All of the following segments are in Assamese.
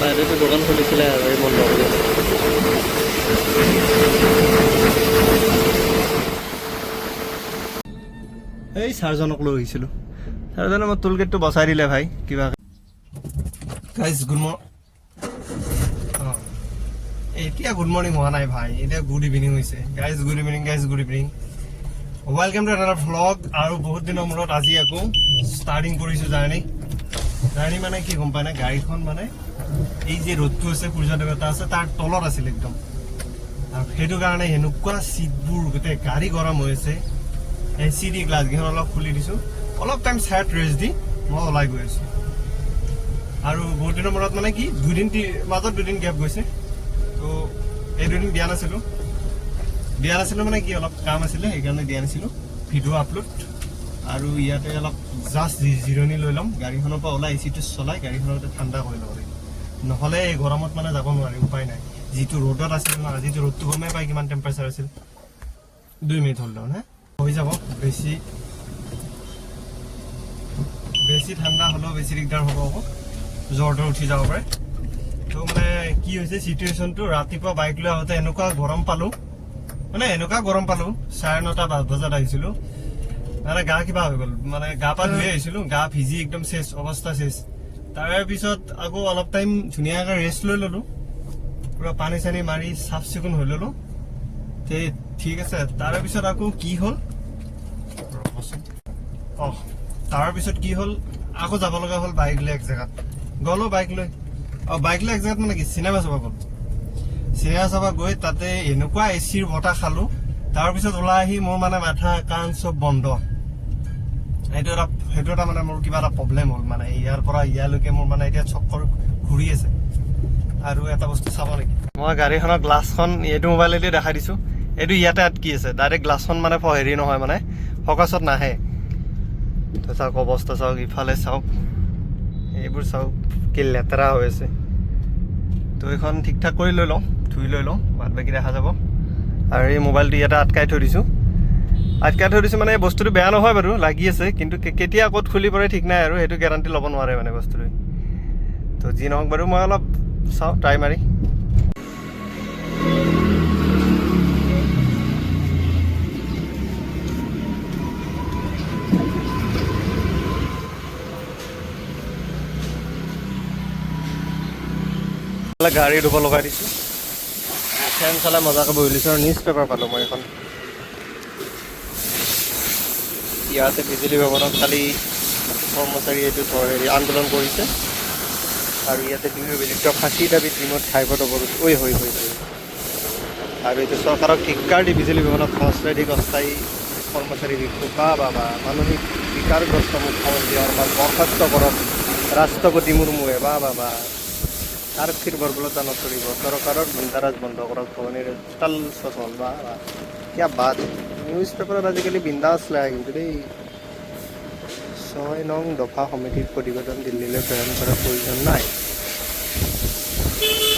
বাইৰেতে দোকান খুলিছিলে আৰু এই বন্ধ কৰি এই ছাৰজনক লৈ আহিছিলোঁ ছাৰজনে মই টোল গেটটো বচাই দিলে ভাই কিবা গাইজ গুড মৰ্নিং এতিয়া গুড মৰ্নিং হোৱা নাই ভাই এতিয়া গুড ইভিনিং হৈছে guys good evening welcome to another vlog আৰু বহুত দিনৰ মূৰত আজি আকৌ ষ্টাৰ্টিং কৰিছোঁ জাৰ্ণি মানে কি গম পায় না গাড়ীখন মানে এই যে ৰ'দটো আছে সূৰ্যদেৱ এটা আছে তাৰ তলত আছিল একদম আৰু সেইটো কাৰণে এনেকুৱা চিটবোৰ গোটেই গাড়ী গৰম হৈ আছে এচি দি গ্লাছকেইখন অলপ খুলি দিছোঁ অলপ টাইম ছাইড ৰেষ্ট দি মই ওলাই গৈ আছোঁ আৰু বহুত দিনৰ মূৰত মানে কি মাজত দুদিন গেপ গৈছে তো এই দুদিন দিয়া নাছিলোঁ মানে কি অলপ কাম আছিলে সেইকাৰণে দিয়া নাছিলোঁ ভিডিঅ' আপলোড আৰু ইয়াতে অলপ জাষ্ট জিৰণি লৈ ল'ম গাড়ীখনৰ পৰা ওলাই এচিটো চলাই গাড়ীখনতে ঠাণ্ডা কৰি ল'ব লাগিব নহ'লে এই গৰমত মানে যাব নোৱাৰি উপায় নাই যিটো ৰ'দত আছিল ন আজিতো ৰ'দটো গমেই পাই কিমান টেম্পাৰেচাৰ আছিল 2 মিনিট হ'ল হে হৈ যাব বেছি ঠাণ্ডা হ'লেও বেছি দিগদাৰ হ'ব আকৌ জ্বৰটো উঠি যাব পাৰে তো মানে কি হৈছে চিটুৱেশ্যনটো ৰাতিপুৱা বাইক লৈ আহোঁতে এনেকুৱা গৰম পালোঁ 9:30 বজাত আহিছিলোঁ মানে গা কিবা হৈ গ'ল মানে গা পা ধুই আহিছিলোঁ গা ভিজি একদম শেষ অৱস্থা শেষ তাৰে পিছত আকৌ অলপ টাইম ধুনীয়াকৈ ৰেষ্ট লৈ ল'লোঁ পুৰা পানী চানী মাৰি চাফ চিকুণ হৈ ল'লোঁ ঠিক আছে তাৰে পিছত আকৌ কি হ'ল তাৰপিছত কি হ'ল আকৌ যাব লগা হ'ল বাইক লৈ এক জেগাত গ'লোঁ বাইক লৈ এক জেগাত মানে কি চিনেমা চাব গৈ তাতে এনেকুৱা এচিৰ বতাহ খালোঁ তাৰপিছত ওলাই আহি মোৰ মানে মাথা কাণ চব বন্ধ সেইটো এটা মানে মোৰ কিবা এটা প্ৰব্লেম হ'ল মানে ইয়াৰ পৰা ইয়ালৈকে মোৰ মানে এতিয়া চক্কৰ ঘূৰি আছে আৰু এটা বস্তু চাব নেকি মই গাড়ীখনৰ গ্লাছখন এইটো মোবাইলেদি দেখাই দিছোঁ এইটো ইয়াতে আটকি আছে ডাইৰেক্ট গ্লাছখন মানে হেৰি নহয় মানে ফকাছত নাহে তো চাওক অৱস্থা চাওক ইফালে চাওক এইবোৰ চাওক কি লেতেৰা হৈ আছে তো এইখন ঠিক ঠাক কৰি লৈ লওঁ ধুই লৈ লওঁ বাদ বাকী দেখা যাব আৰু এই মোবাইলটো ইয়াতে আটকাই থৈ দিছোঁ মানে এই বস্তুটো বেয়া নহয় বাৰু লাগি আছে কিন্তু কেতিয়া ক'ত খুলি পৰে ঠিক নাই আৰু সেইটো গেৰাণ্টি ল'ব নোৱাৰে মানে বস্তুটো তো যি নহওক বাৰু মই অলপ চাওঁ ট্ৰাই মাৰি গাড়ী ধুব লগাই দিছোঁ ফেন চলাই মজাকৈ বহি লৈছোঁ আৰু নিউজ পেপাৰ পালোঁ মই এখন ইয়াতে বিজুলী ভৱনত কালি কৰ্মচাৰী এইটো আন্দোলন কৰিছে আৰু ইয়াতে বিহু বিযুক্ত ফাঁচি দাবীত ৰিম'ট হাইকোৰ্ট অৱৰোধ হৈ আৰু এইটো চৰকাৰক ধিক্কাৰ দি বিজুলী ভৱনত সাংস্কৃতিক অস্থায়ী কৰ্মচাৰী বিক্ষোভ বা মানসিক বিকাৰগ্ৰস্ত মুখ্যমন্ত্ৰী অৰ্থাৎ বৰখাস্ত কৰক ৰাষ্ট্ৰপতি মুৰ্মুৱে বা আৰক্ষীৰ বৰ্বৰতা নকৰিব চৰকাৰৰ গুণ্ডাৰাজ বন্ধ কৰক ভৱনীৰ টোটাল শোষণ বা কিয়া বাদ নিউজ পেপাৰত আজিকালি বিন্দাছ লাগে কিন্তু দেই 6 নং দফা সমিতিৰ প্ৰতিবেদন দিল্লীলৈ প্ৰেৰণ কৰাৰ প্ৰয়োজন নাই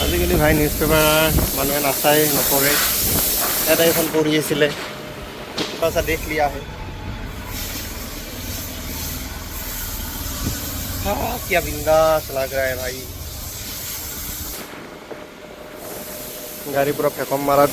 আজিকালি ভাই নিউজ পেপাৰ মানুহে নাচায় নপঢ়ে এটা এখন পঢ়ি আছিলে সঁচা দেখ লিয়া হে क्या बिंदास लग रहा है भाई गाड़ी पूरा फेकम मारी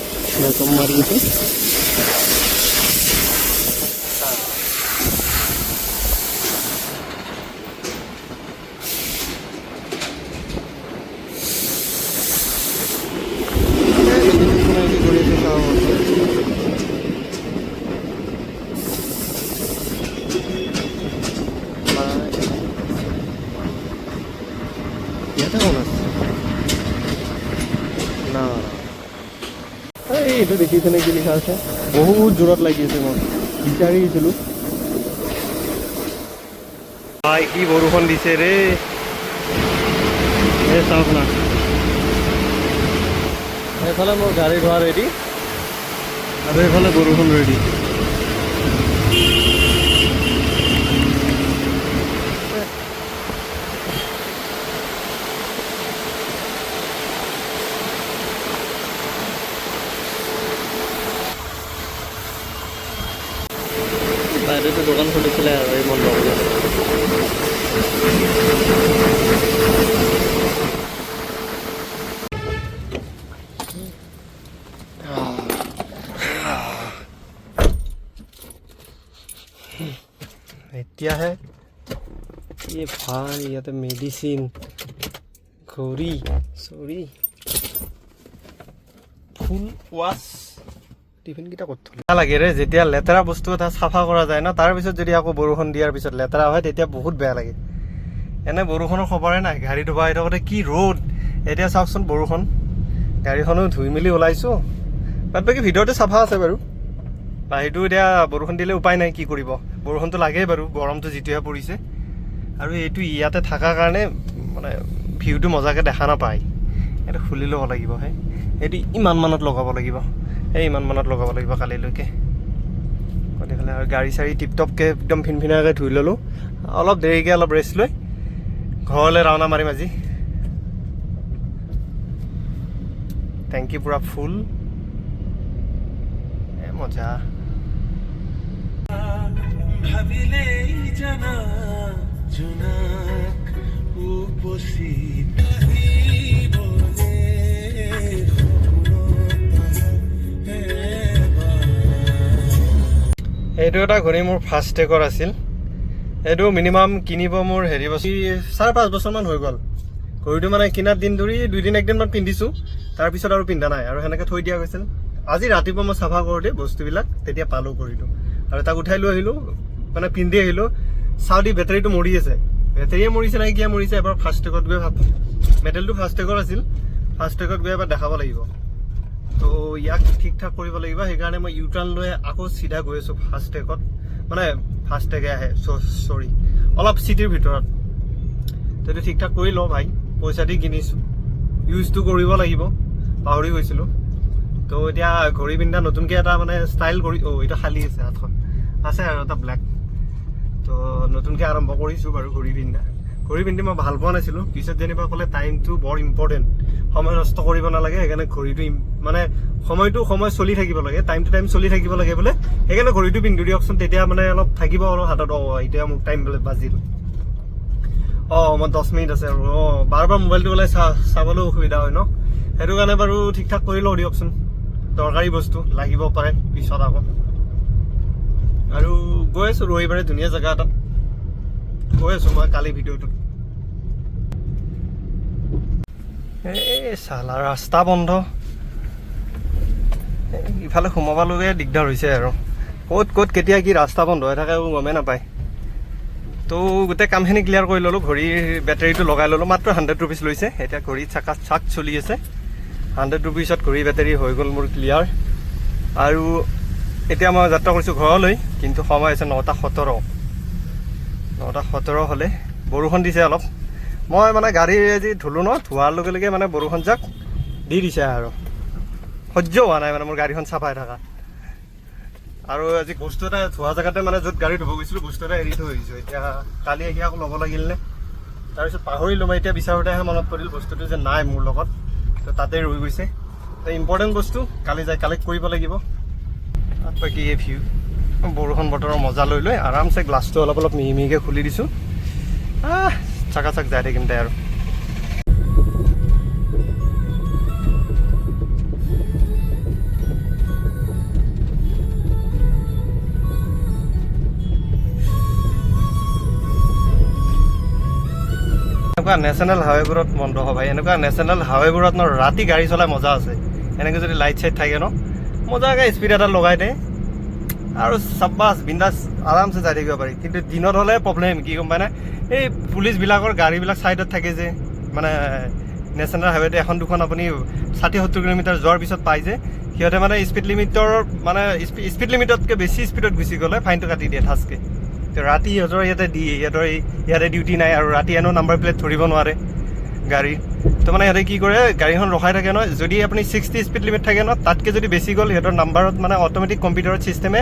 এইটো দেখিছেনে কি লিখা আছে বহুত জোৰত লাগি আছে মই বিচাৰি আহিছিলোঁ ভাই কি বৰষুণ দিছে ৰে চাওক না এইফালে মোৰ গাড়ী ধোৱা ৰেডি আৰু এইফালে বৰষুণ ৰেডি বাইরেতে দোকান খুলেছিলে আর এই বন্ধ হয়ে যাবে এতিয়াহে এই ভাই ইয়াতে মেডিচিন ঘড়ী চৰি ফুল ৱাছ টিফিনকেইটা ক'ত থ'লে লাগে ৰে যেতিয়া লেতেৰা বস্তু এটা চাফা কৰা যায় ন তাৰপিছত যদি আকৌ বৰষুণ দিয়াৰ পিছত লেতেৰা হয় তেতিয়া বহুত বেয়া লাগে এনে বৰষুণৰ খবৰে নাই গাড়ী ধোৱা হৈ থাকোঁতে কি ৰ'দ এতিয়া চাওকচোন বৰষুণ গাড়ীখনো ধুই মেলি ওলাইছোঁ বাদ বাকী ভিতৰতে চাফা আছে বাৰু বাহিৰটো এতিয়া বৰষুণ দিলে উপায় নাই কি কৰিব বৰষুণটো লাগেই বাৰু গৰমটো যিটোহে পৰিছে আৰু এইটো ইয়াতে থকাৰ কাৰণে মানে ভিউটো মজাকৈ দেখা নাপায় এইটো খুলি ল'ব লাগিব হে এইটো ইমান মানত লগাব লাগিব ইমান মানত লগাব লাগিব কালিলৈকে গতিকে আৰু গাড়ী চাড়ী টিপটপকৈ একদম ফিনফিনাকৈ ধুই ল'লোঁ অলপ দেৰিকৈ অলপ ৰেষ্ট লৈ ঘৰলৈ ৰাওনা মাৰিম আজি টেংকি পূৰা ফুল মজা ভাবিলে জানা জোনাক উপস্থিত এইটো এটা ঘড়ী মোৰ ফাৰ্ষ্ট টেকৰ আছিল এইটো মিনিমাম কিনিব মোৰ হেৰি বছৰ 4-5 বছৰমান হৈ গ'ল ঘড়ীটো মানে কিনাৰ দিন ধৰি 2-1 দিনমান পিন্ধিছোঁ তাৰপিছত আৰু পিন্ধা নাই আৰু সেনেকৈ থৈ দিয়া গৈছিল আজি ৰাতিপুৱা মই চাফা কৰোঁতে বস্তুবিলাক তেতিয়া পালোঁ ঘড়ীটো আৰু তাক উঠাই লৈ আহিলোঁ মানে পিন্ধি আহিলোঁ চাওঁ দি বেটাৰীটো মৰি আছে বেটাৰীয়ে মৰিছে নাই কিয় মৰিছে এবাৰ ফাৰ্ষ্ট টেকত গৈ ভাব মেটেলটো ফাৰ্ষ্ট টেকৰ আছিল ফাৰ্ষ্ট টেকত গৈ এবাৰ দেখাব লাগিব তো ইয়াক ঠিক ঠাক কৰিব লাগিব সেইকাৰণে মই ইউটাৰ্ণ লৈ আকৌ চিধা গৈ আছোঁ ফাৰ্ষ্ট টেকত মানে ফাৰ্ষ্ট টেকে আহে চৰি অলপ চিটিৰ ভিতৰত তো এইটো ঠিক ঠাক কৰি লওঁ ভাই পইচা দি কিনিছোঁ ইউজটো কৰিব লাগিব পাহৰি গৈছিলোঁ তো এতিয়া ঘড়ী পিন্ধা নতুনকৈ এটা মানে ষ্টাইল কৰি এইটো খালী আছে হাতখন আছে আৰু এটা ব্লেক তো নতুনকৈ আৰম্ভ কৰিছোঁ বাৰু ঘড়ী পিন্ধি মই ভাল পোৱা নাছিলোঁ পিছত যেনিবা ক'লে টাইমটো বৰ ইম্পৰ্টেণ্ট সময় নষ্ট কৰিব নালাগে সেইকাৰণে ঘড়ীটো মানে সময় চলি থাকিব লাগে টাইম টু টাইম চলি থাকিব লাগে বোলে সেইকাৰণে ঘড়ীটো পিন্ধি দিয়কচোন তেতিয়া মানে অলপ থাকিব আৰু হাতত এতিয়া মোক টাইম বোলে বাজিল মই 10 মিনিট আছে আৰু বাৰ বাৰ মোবাইলটো ওলাই চাবলৈ অসুবিধা হয় ন সেইটো কাৰণে বাৰু ঠিক ঠাক কৰি লওঁ দিয়কচোন দৰকাৰী বস্তু লাগিব পাৰে পিছত আকৌ আৰু গৈ আছোঁ ৰবিবাৰে ধুনীয়া জেগা এটাত গৈ আছোঁ মই কালি ভিডিঅ'টোত এই চালা ৰাস্তা বন্ধ ইফালে সোমাবলৈকে দিগদাৰ হৈছে আৰু ক'ত কেতিয়া কি ৰাস্তা বন্ধ হৈ থাকে গমেই নাপায় তো গোটেই কামখিনি ক্লিয়াৰ কৰি ল'লোঁ ঘড়ীৰ বেটাৰীটো লগাই ল'লোঁ মাত্ৰ 100 ৰুপিজ লৈছে এতিয়া ঘড়ী চাক চলি আছে 100 ৰুপিজত ঘড়ী বেটাৰী হৈ গ'ল মোৰ ক্লিয়াৰ আৰু এতিয়া মই যাত্ৰা কৰিছোঁ ঘৰলৈ কিন্তু সময় আছে 9:17 হ'লে বৰষুণ দিছে অলপ মই মানে গাড়ী আজি ধুলোঁ ন ধোৱাৰ লগে লগে মানে বৰষুণ যাক দি দিছে আৰু সহ্য হোৱা নাই মানে মোৰ গাড়ীখন চাফাই থকা আৰু আজি বস্তু এটা ধোৱা জেগাতে মানে য'ত গাড়ী ধুব গৈছিলোঁ বস্তু এটা এৰি থৈ আহিছোঁ এতিয়া কালি আহি আকৌ ল'ব লাগিল নে তাৰপিছত পাহৰিলোঁ মই এতিয়া বিচাৰোঁতেহে মনত পৰিল বস্তুটো যে নাই মোৰ লগত তো তাতে ৰৈ গৈছে ইম্পৰ্টেণ্ট বস্তু কালি যাই কালেক্ট কৰিব লাগিব বাকী এই ভিউ বৰষুণ বতৰৰ মজা লৈ আৰামছে গ্লাছটো অলপ মিহিকৈ খুলি দিছোঁ চাক যাই থাকিম তাই আৰু এনেকুৱা নেশ্যনেল হাইৱেবোৰত বন্ধ হয় ভাই এনেকুৱা নেশ্যনেল হাইৱেবোৰত ন ৰাতি গাড়ী চলাই মজা আছে এনেকৈ যদি লাইট চাইট থাকে ন মজাকৈ স্পীড এটা লগাই দে আৰু চাব্বাছ বিন্দাছ আৰামছে যাই থাকিব পাৰি কিন্তু দিনত হ'লে প্ৰব্লেম কি গম পায় নাই এই পুলিচবিলাকৰ গাড়ীবিলাক ছাইডত থাকে যে মানে নেশ্যনেল হাইৱেতে এখন দুখন আপুনি 60-70 কিলোমিটাৰ যোৱাৰ পিছত পাই যে সিহঁতে মানে স্পীড লিমিটতকৈ বেছি স্পীডত গুচি গ'লে ফাইনটো কাটি দিয়ে ঠাচকৈ তো ৰাতি সিহঁতৰ ইয়াতে ডিউটি নাই আৰু ৰাতি এনেও নাম্বাৰ প্লেট ধৰিব নোৱাৰে গাড়ী তো মানে সিহঁতে কি কৰে গাড়ীখন ৰখাই থাকে ন যদি আপুনি 60 স্পীড লিমিট থাকে ন তাতকৈ যদি বেছি গ'ল সিহঁতৰ নাম্বাৰত মানে অট'মেটিক কম্পিউটাৰত ছিষ্টেমে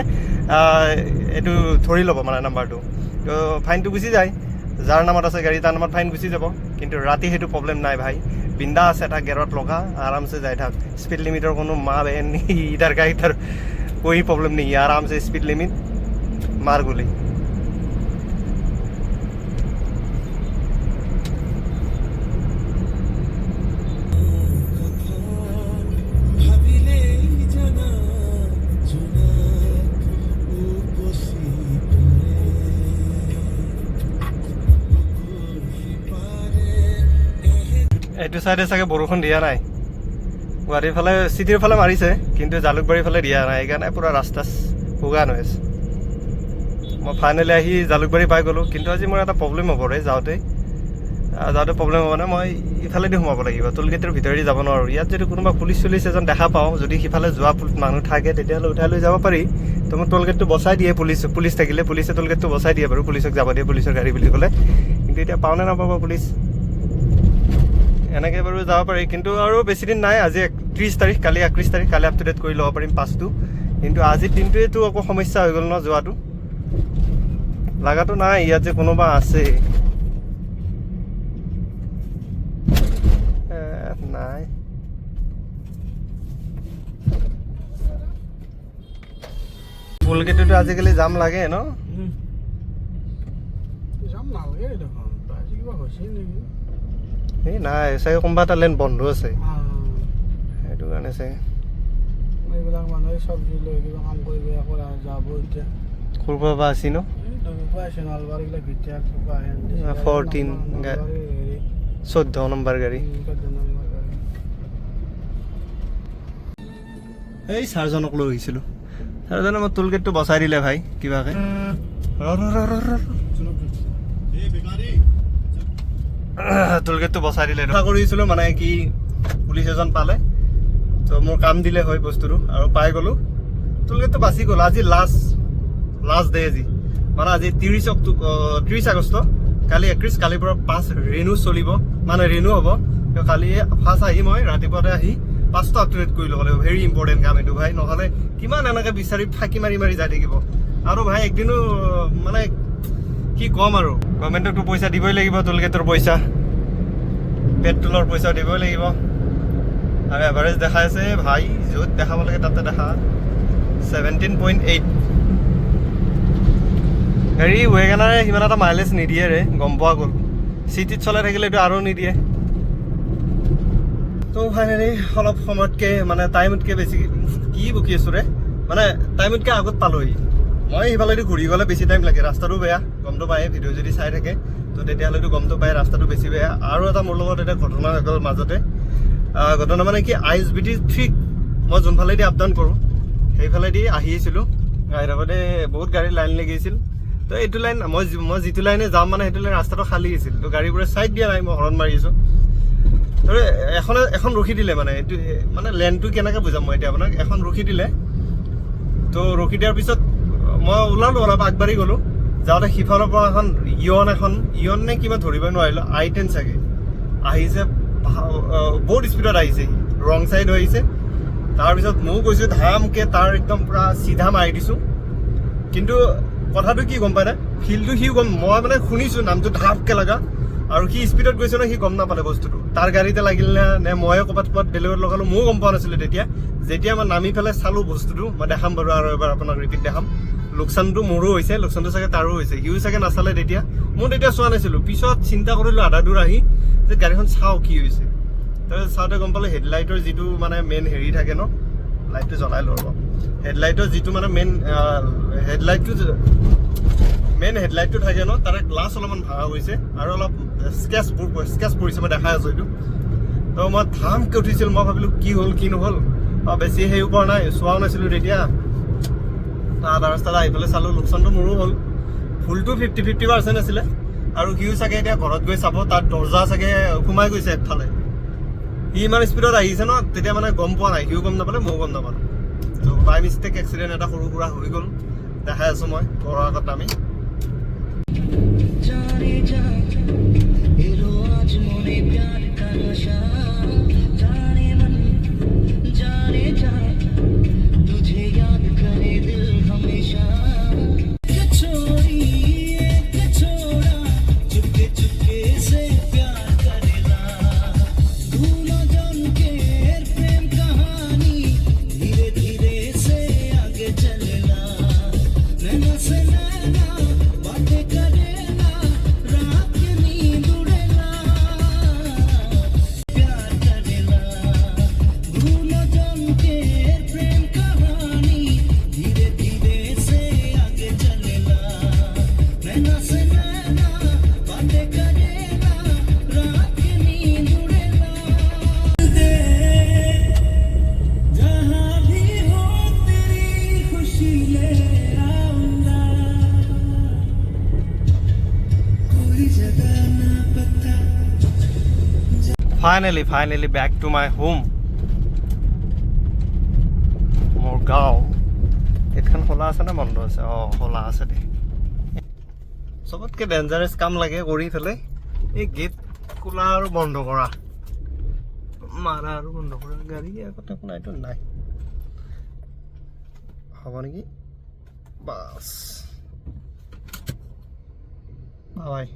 এইটো ধৰি ল'ব মানে নাম্বাৰটো তো ফাইনটো গুচি যায় যাৰ নামত আছে গাড়ী তাৰ নামত ফাইন গুচি যাব কিন্তু ৰাতি সেইটো প্ৰব্লেম নাই ভাই বিন্দা আছে এটা গেৰত লগা আৰামছে যাই থাক স্পীড লিমিটৰ কোনো মা বেন ইধাৰ কা ইধাৰ कोई प्रॉब्लम नहीं है आराम से स्पीड लिमिट मार गोली এইটো চাইডে চাগে বৰষুণ দিয়া নাই গুৱাহাটীৰ ফালে চিটিৰ ফালে মাৰিছে কিন্তু জালুকবাৰীৰ ফালে দিয়া নাই সেইকাৰণে পুৰা ৰাস্তা শুকান হৈ আছে মই ফাইনেলি আহি জালুকবাৰী পাই গ'লোঁ কিন্তু আজি মোৰ এটা প্ৰব্লেম হ'ব ৰে যাওঁতে প্ৰব্লেম হ'ব মানে মই ইফালেদি সোমাব লাগিব টোলগেটৰ ভিতৰেদি যাব নোৱাৰোঁ ইয়াত যদি কোনোবা পুলিচ চুলিচ এজন দেখা পাওঁ যদি সিফালে যোৱা মানুহ থাকে তেতিয়াহ'লে উঠাই লৈ যাব পাৰি তো মোৰ টোলগেটটো বচাই দিয়ে পুলিচ থাকিলে পুলিচে টোলগেটটো বচাই দিয়ে বাৰু পুলিচক যাব দিয়ে পুলিচৰ গাড়ী বুলি ক'লে কিন্তু এতিয়া পাওঁ নে নাপাব পুলিচ এনেকৈ বাৰু যাব পাৰি কিন্তু আৰু বেছি দিন নাই আজি 30 তাৰিখ কালি 31 তাৰিখ কালি আপ টু ডেট কৰি ল'ব পাৰিম পাছটো কিন্তু আজিৰ দিনটোৱেতো আকৌ সমস্যা হৈ গ'ল ন যোৱাটো লাগাটো নাই ইয়াত যে কোনোবা আছে নাই টোলগেটতো আজিকালি জাম লাগে ন জাম নালাগে দেখোন আজি কিবা হৈছে নেকি এই নাই চাগে কোনোবা এটা লেন বন্ধ আছে সেইটো কাৰণে চাগে এইবিলাক মানুহে চব্জি লৈ কিবা কাম কৰিব কৰা যাব এতিয়া কৰবাৰ পৰা আছি ন 14 নম্বৰ গাড়ী এই ছাৰজনক লৈ গৈছিলোঁ ছাৰজনে মই টোলগেটটো বচাই দিলে ভাই কিবাকে টোলগেটটো বচাই দিলে আশা কৰিছিলোঁ মানে কি পুলিচ এজন পালে তো মোৰ কাম দিলে হয় বস্তুটো আৰু পাই গ'লোঁ টোলগেটটো বাচি গ'ল আজি লাষ্ট ডে আজি মানে আজি 30 আগষ্ট কালি 31 কালিৰ পৰা 5 ৰেনু চলিব মানে ৰেনু হ'ব তো কালি ফাৰ্ষ্ট আহি মই ৰাতিপুৱাতে আহি 5টা আপ টু ডেট কৰি ল'ব লাগিব ভেৰি ইম্পৰ্টেণ্ট কাম এইটো ভাই নহ'লে কিমান এনেকৈ বিচাৰি ফাঁকি মাৰি যাই থাকিব আৰু ভাই একদিনো মানে কি ক'ম আৰু গভৰ্ণমেণ্টকতো পইচা দিবই লাগিব টোলগেটৰ পইচা পেট্ৰলৰ পইচা দিবই লাগিব আৰু এভাৰেজ দেখাই আছে ভাই য'ত দেখাব লাগে তাতে দেখা 17.8 গাড়ী ৱেগানাৰে সিমান এটা মাইলেজ নিদিয়ে ৰে গম পোৱা গ'ল চিটিত চলাই থাকিলে এইটো আৰু নিদিয়ে তো ফাইনেলি অলপ সময়তকৈ মানে টাইমতকৈ বেছি কি বকি আছোঁ ৰে মানে টাইমতকৈ আগত পালোহি মই সিফালেদি ঘূৰি গ'লে বেছি টাইম লাগে ৰাস্তাটো বেয়া গমটো পায় ভিডিঅ' যদি চাই থাকে তো তেতিয়াহ'লেতো গমটো পায় ৰাস্তাটো বেছি বেয়া আৰু এটা মোৰ লগত এটা ঘটনা হৈ গ'ল মাজতে ঘটনা মানে কি ISBT 3 মই যোনফালেদি আপ ডাউন কৰোঁ সেইফালেদি আহিছিলোঁ আহি থাকোঁতে বহুত গাড়ী লাইন লাগিছিল তো এইটো লাইন মই যিটো লাইনে যাম মানে সেইটো লাইন ৰাস্তাটো খালী আছিল তো গাড়ীবোৰে ছাইড দিয়া নাই মই হৰ্ণ মাৰি আছোঁ তো এখন ৰখি দিলে মানে এইটো মানে লেনটো কেনেকৈ বুজাম মই এতিয়া আপোনাক এখন ৰখি দিলে তো ৰখি দিয়াৰ পিছত মই ওলালোঁ অলপ আগবাঢ়ি গ'লোঁ যাওঁতে সিফালৰ পৰা এখন ইয়ন নে কিবা ধৰিবই নোৱাৰিলোঁ I10 চাগে আহিছে বহুত স্পীডত আহিছে ৰং চাইড হৈ আহিছে তাৰপিছত ময়ো গৈছোঁ ধামকৈ তাৰ একদম পূৰা চিধা মাৰি দিছোঁ কিন্তু কথাটো কি গম পায় নে ফিল্ডটো সিও গম মই মানে শুনিছোঁ নামটো ধাপকৈ লগা আৰু সি স্পীডত গৈছে ন সি গম নাপালে বস্তুটো তাৰ গাড়ীতে লাগিল নে ময়ে ক'ৰবাত বেলেগত লগালোঁ ময়ো গম পোৱা নাছিলোঁ যেতিয়া মই নামি পেলাই চালোঁ বস্তুটো মই দেখাম বাৰু আৰু এবাৰ আপোনাক ৰিপিট দেখাম লোকচানটো মোৰো হৈছে লোকচানটো চাগে তাৰো হৈছে সিও চাগে নাচালে মই তেতিয়া চোৱা নাছিলোঁ পিছত চিন্তা কৰিলোঁ আধা দূৰ আহি যে গাড়ীখন চাওঁ কি হৈছে তাৰপিছত চাওঁতে গম পালোঁ হেডলাইটৰ যিটো মানে মেইন হেৰি থাকে ন লাইটটো জ্বলাই লওঁ ৰ'ব হেডলাইটৰ যিটো মানে মেইন হেডলাইটটো থাকে ন তাৰে গ্লাছ অলপমান ভাঙা হৈছে আৰু অলপ স্কেচ পৰিছে মই দেখাই আছোঁ এইটো তো মই ধামকৈ উঠিছিলোঁ মই ভাবিলোঁ কি হ'ল কি নহ'ল বেছি হেৰিও কৰা নাই চোৱাও নাছিলোঁ তেতিয়া আধা ৰাস্তাত আহি পেলাই চালোঁ লোকচানটো মোৰো হ'ল ফুলটো 50% আছিলে আৰু সিও চাগে এতিয়া ঘৰত গৈ চাব তাত দৰ্জা চাগে সোমাই গৈছে একফালে সি ইমান স্পীডত আহিছে ন তেতিয়া মানে গম পোৱা নাই সিও গম নাপালে ময়ো গম নাপালোঁ তো বাই মিষ্টেক এক্সিডেণ্ট এটা সৰু সুৰা হৈ গ'ল দেখাই আছোঁ মই ঘৰৰ আগত আমি finally back to my home মোৰ গাঁও গেটখন খোলা আছে নে বন্ধ আছে খোলা আছে দেই চবতকৈ ডেঞ্জাৰাছ কাম লাগে কৰি পেলাই এই গেট খোলা আৰু বন্ধ কৰা মাৰা আৰু বন্ধ কৰা গাড়ী আগতে নাইতো নাই হ'ব নেকি বাছ বাই